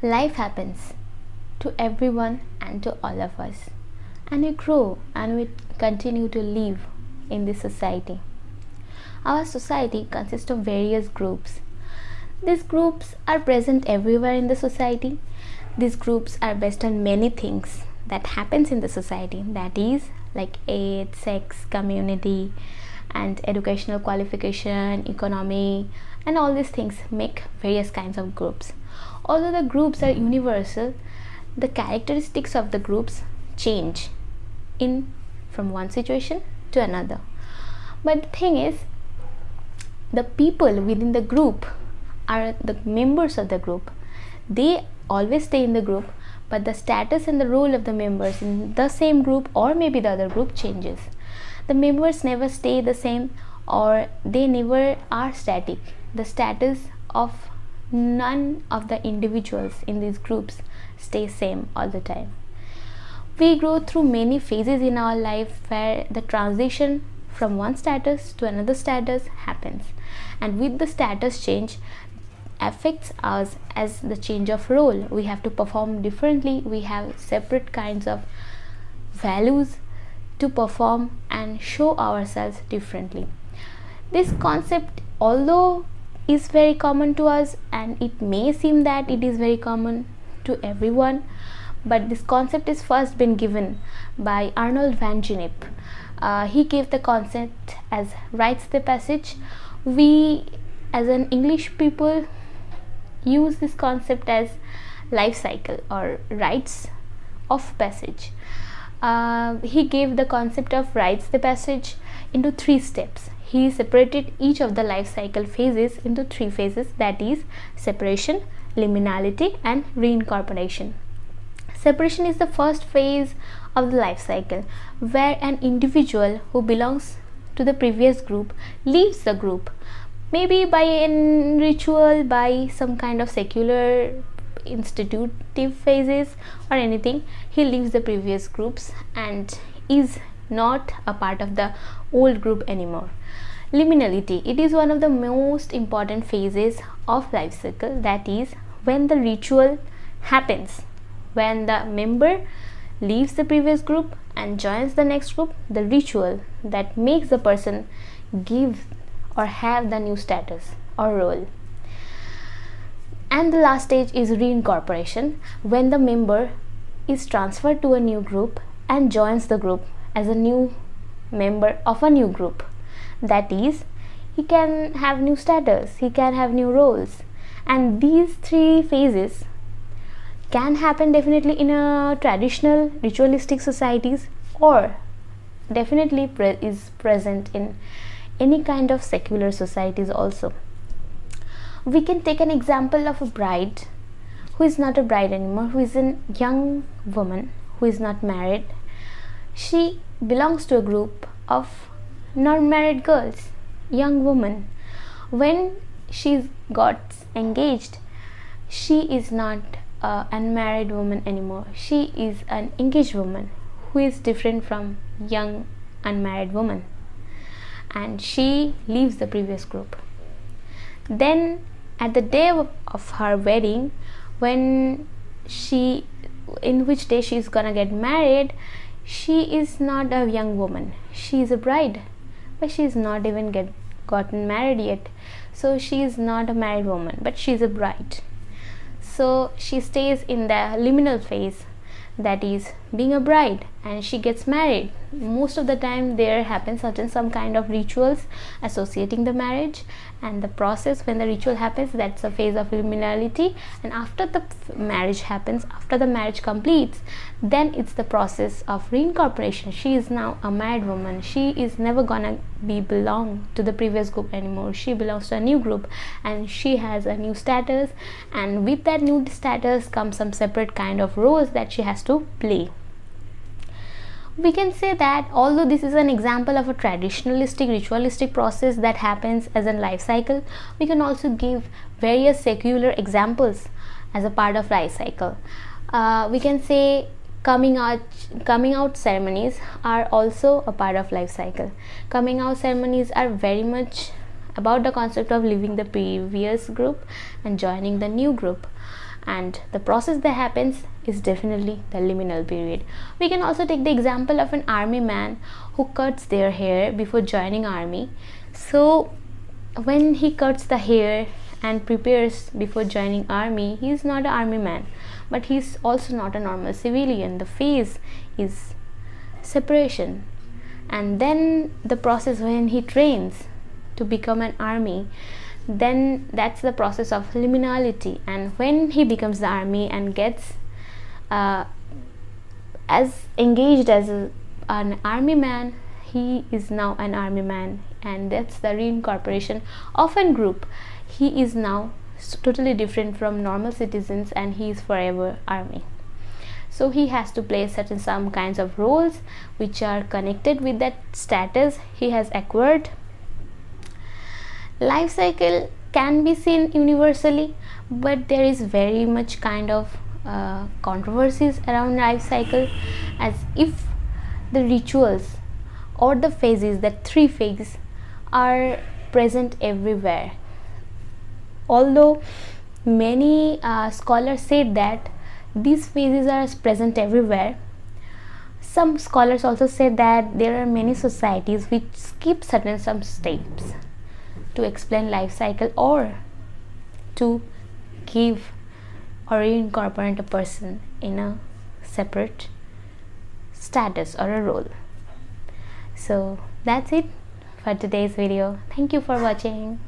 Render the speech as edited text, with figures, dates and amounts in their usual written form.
Life happens to everyone and to all of us, and we grow and we continue to live in this society. Our society consists of various groups. These groups are present everywhere in the society. These groups are based on many things that happens in the society, that is like age, sex, community, and educational qualification, economy, and all these things make various kinds of groups. Although the groups are universal, the characteristics of the groups change in from one situation to another. But the thing is, the people within the group are the members of the group. They always stay in the group, but the status and the role of the members in the same group or maybe the other group changes. The members never stay the same, or they never are static. The status of none of the individuals in these groups stay same all the time. We go through many phases in our life where the transition from one status to another status happens, and with the status change affects us as the change of role. We have to perform differently. We have separate kinds of values to perform and show ourselves differently. This concept, although is very common to us, and it may seem that it is very common to everyone, but this concept is first been given by Arnold van Gennep. He gave the concept as rites de passage. We as an English people use this concept as life cycle or rites of passage. He gave the concept of rites de passage into 3 steps. He separated each of the life cycle phases into 3 phases, that is separation, liminality, and reincorporation. Separation is the first phase of the life cycle, where an individual who belongs to the previous group leaves the group, maybe by a ritual, by some kind of secular institutive phases or anything. He leaves the previous groups and is not a part of the old group anymore. Liminality, it is one of the most important phases of life cycle, that is when the ritual happens, when the member leaves the previous group and joins the next group, the ritual that makes the person give or have the new status or role. And the last stage is reincorporation, when the member is transferred to a new group and joins the group as a new member of a new group. That is, he can have new status, he can have new roles, and these 3 phases can happen definitely in a traditional ritualistic societies, or definitely is present in any kind of secular societies also. We can take an example of a bride who is not a bride anymore, who is a young woman who is not married. She belongs to a group of non-married girls, young women. When she got engaged, she is not an unmarried woman anymore. She is an engaged woman who is different from young unmarried woman, and she leaves the previous group. Then at the day of her wedding, in which day she is gonna get married, she is not a young woman, she is a bride, but she is not even gotten married yet. So she is not a married woman, but she is a bride. So she stays in the liminal phase, that is being a bride, and she gets married. Most of the time there happens some kind of rituals associating the marriage, and the process when the ritual happens, that's a phase of liminality. And after the marriage happens, after the marriage completes, then it's the process of reincorporation. She is now a married woman. She is never gonna belong to the previous group anymore. She belongs to a new group, and she has a new status, and with that new status comes some separate kind of roles that she has to play. We can say that although this is an example of a traditionalistic ritualistic process that happens as a life cycle, we can also give various secular examples as a part of life cycle. We can say coming out ceremonies are also a part of life cycle. Coming out ceremonies are very much about the concept of leaving the previous group and joining the new group, and the process that happens is definitely the liminal period. We can also take the example of an army man who cuts their hair before joining army. So when he cuts the hair and prepares before joining army, he is not an army man, but he is also not a normal civilian. The phase is separation. And then the process when he trains to become an army, then that's the process of liminality. And when he becomes the army and gets as engaged as an army man, he is now an army man, and that's the reincorporation of a group. He is now totally different from normal citizens, and he is forever army. So he has to play some kinds of roles which are connected with that status he has acquired. Life cycle can be seen universally, but there is very much kind of controversies around life cycle, as if the rituals or the phases, that 3 phases, are present everywhere. Although many scholars said that these phases are present everywhere, some scholars also say that there are many societies which skip some steps to explain life cycle, or to give or reincorporate a person in a separate status or a role. So that's it for today's video. Thank you for watching.